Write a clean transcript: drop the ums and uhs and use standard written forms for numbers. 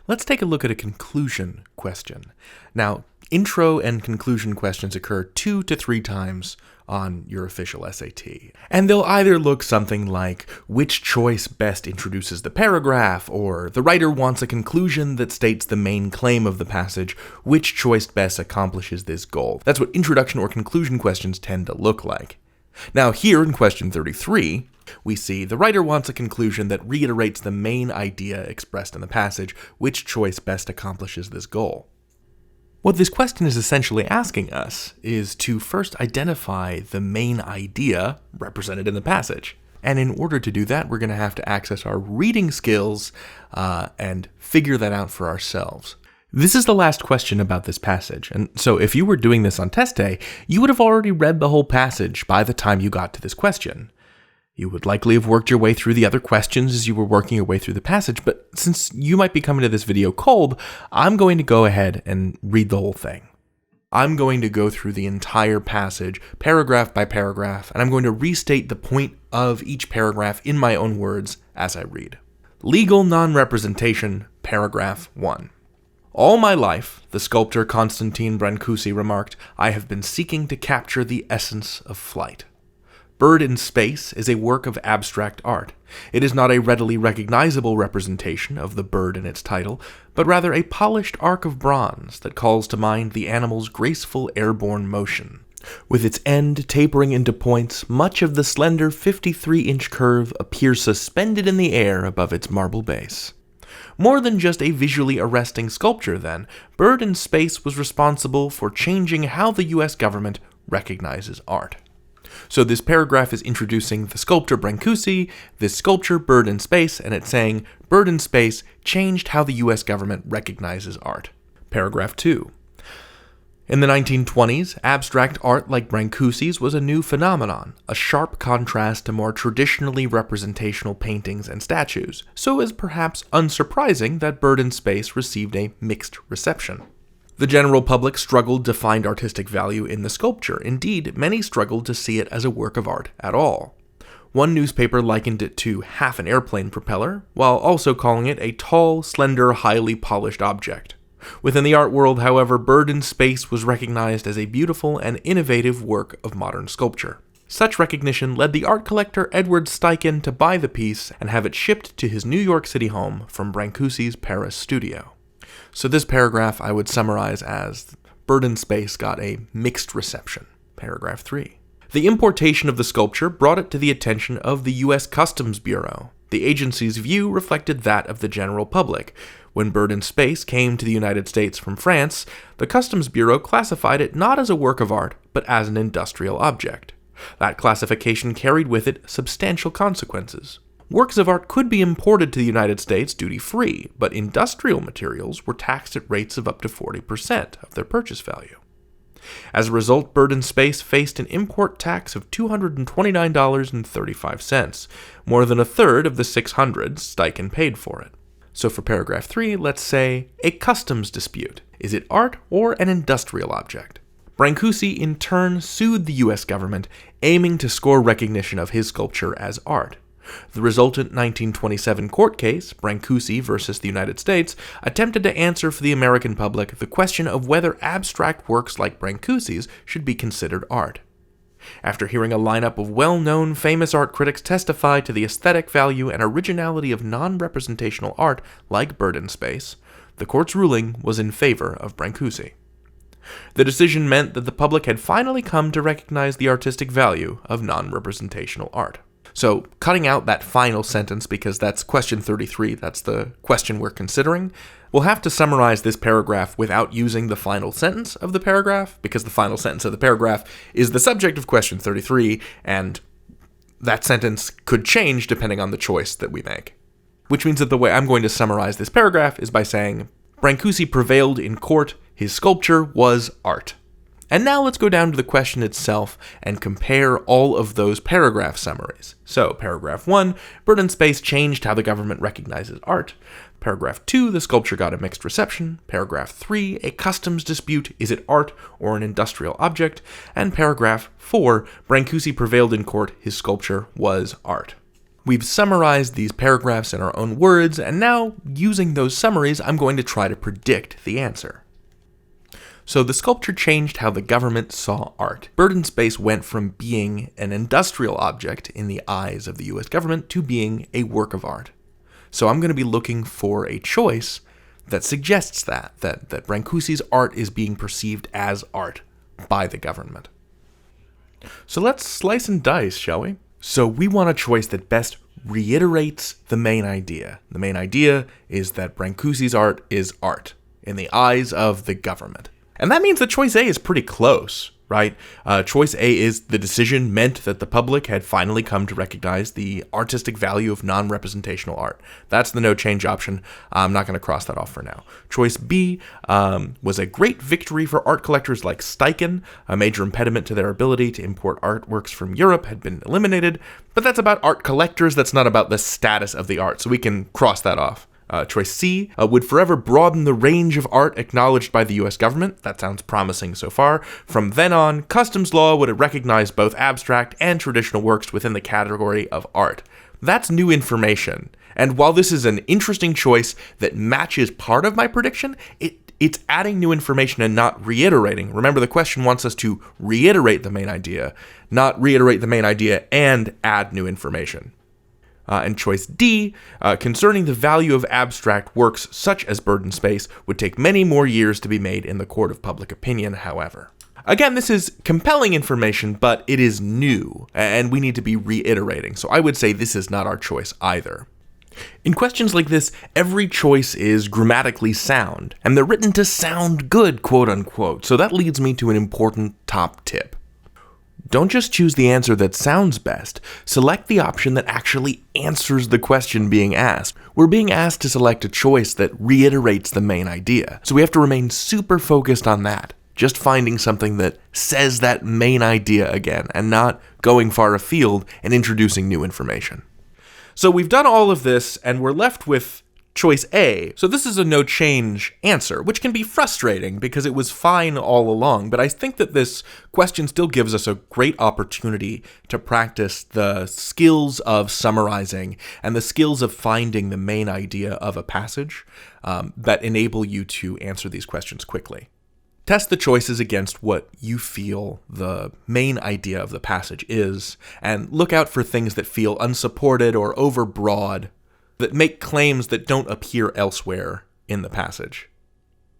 Let's take a look at a conclusion question. Now, intro and conclusion questions occur 2 to 3 times on your official SAT. And they'll either look something like, which choice best introduces the paragraph, or the writer wants a conclusion that states the main claim of the passage, which choice best accomplishes this goal. That's what introduction or conclusion questions tend to look like. Now here in question 33, we see the writer wants a conclusion that reiterates the main idea expressed in the passage, which choice best accomplishes this goal. What this question is essentially asking us is to first identify the main idea represented in the passage. And in order to do that, we're going to have to access our reading skills and figure that out for ourselves. This is the last question about this passage, and so if you were doing this on test day, you would have already read the whole passage by the time you got to this question. You would likely have worked your way through the other questions as you were working your way through the passage, but since you might be coming to this video cold, I'm going to go ahead and read the whole thing. I'm going to go through the entire passage, paragraph by paragraph, and I'm going to restate the point of each paragraph in my own words as I read. Legal non-representation, paragraph 1. All my life, the sculptor Constantine Brancusi remarked, I have been seeking to capture the essence of flight. Bird in Space is a work of abstract art. It is not a readily recognizable representation of the bird in its title, but rather a polished arc of bronze that calls to mind the animal's graceful airborne motion. With its end tapering into points, much of the slender 53-inch curve appears suspended in the air above its marble base. More than just a visually arresting sculpture, then, Bird in Space was responsible for changing how the U.S. government recognizes art. So this paragraph is introducing the sculptor Brancusi, this sculpture Bird in Space, and it's saying Bird in Space changed how the U.S. government recognizes art. Paragraph 2. In the 1920s, abstract art like Brancusi's was a new phenomenon, a sharp contrast to more traditionally representational paintings and statues, so it's perhaps unsurprising that Bird in Space received a mixed reception. The general public struggled to find artistic value in the sculpture. Indeed, many struggled to see it as a work of art at all. One newspaper likened it to half an airplane propeller, while also calling it a tall, slender, highly polished object. Within the art world, however, Bird in Space was recognized as a beautiful and innovative work of modern sculpture. Such recognition led the art collector Edward Steichen to buy the piece and have it shipped to his New York City home from Brancusi's Paris studio. So this paragraph I would summarize as Bird in Space got a mixed reception. Paragraph 3. The importation of the sculpture brought it to the attention of the U.S. Customs Bureau. The agency's view reflected that of the general public. When Bird in Space came to the United States from France, the Customs Bureau classified it not as a work of art, but as an industrial object. That classification carried with it substantial consequences. Works of art could be imported to the United States duty-free, but industrial materials were taxed at rates of up to 40% of their purchase value. As a result, Bird in Space faced an import tax of $229.35, more than a third of the $600 Steichen paid for it. So for paragraph 3, let's say, a customs dispute. Is it art or an industrial object? Brancusi in turn sued the U.S. government, aiming to score recognition of his sculpture as art. The resultant 1927 court case, Brancusi versus the United States, attempted to answer for the American public the question of whether abstract works like Brancusi's should be considered art. After hearing a lineup of well-known famous art critics testify to the aesthetic value and originality of non-representational art like Bird in Space, the court's ruling was in favor of Brancusi. The decision meant that the public had finally come to recognize the artistic value of non-representational art. So, cutting out that final sentence because that's question 33, that's the question we're considering, we'll have to summarize this paragraph without using the final sentence of the paragraph, because the final sentence of the paragraph is the subject of question 33, and that sentence could change depending on the choice that we make. Which means that the way I'm going to summarize this paragraph is by saying, Brancusi prevailed in court, his sculpture was art. And now let's go down to the question itself and compare all of those paragraph summaries. So, paragraph 1, Bird in Space changed how the government recognizes art. Paragraph 2, the sculpture got a mixed reception. Paragraph 3, a customs dispute, is it art or an industrial object? And paragraph 4, Brancusi prevailed in court, his sculpture was art. We've summarized these paragraphs in our own words, and now, using those summaries, I'm going to try to predict the answer. So the sculpture changed how the government saw art. Bird in Space went from being an industrial object in the eyes of the US government to being a work of art. So I'm going to be looking for a choice that suggests that Brancusi's art is being perceived as art by the government. So let's slice and dice, shall we? So we want a choice that best reiterates the main idea. The main idea is that Brancusi's art is art in the eyes of the government. And that means that choice A is pretty close, right? Choice A is the decision meant that the public had finally come to recognize the artistic value of non-representational art. That's the no change option. I'm not going to cross that off for now. Choice B was a great victory for art collectors like Steichen. A major impediment to their ability to import artworks from Europe had been eliminated, but that's about art collectors. That's not about the status of the art, so we can cross that off. Choice C would forever broaden the range of art acknowledged by the US government. That sounds promising so far. From then on, customs law would recognize both abstract and traditional works within the category of art. That's new information. And while this is an interesting choice that matches part of my prediction, it's adding new information and not reiterating. Remember, the question wants us to reiterate the main idea, not reiterate the main idea and add new information. And choice D, concerning the value of abstract works such as Bird in Space, would take many more years to be made in the court of public opinion, however. Again, this is compelling information, but it is new, and we need to be reiterating, so I would say this is not our choice either. In questions like this, every choice is grammatically sound, and they're written to sound good, quote unquote, so that leads me to an important top tip. Don't just choose the answer that sounds best, select the option that actually answers the question being asked. We're being asked to select a choice that reiterates the main idea, so we have to remain super focused on that, just finding something that says that main idea again, and not going far afield and introducing new information. So we've done all of this, and we're left with choice A. So this is a no change answer, which can be frustrating because it was fine all along, but I think that this question still gives us a great opportunity to practice the skills of summarizing and the skills of finding the main idea of a passage that enable you to answer these questions quickly. Test the choices against what you feel the main idea of the passage is, and look out for things that feel unsupported or overbroad, that make claims that don't appear elsewhere in the passage.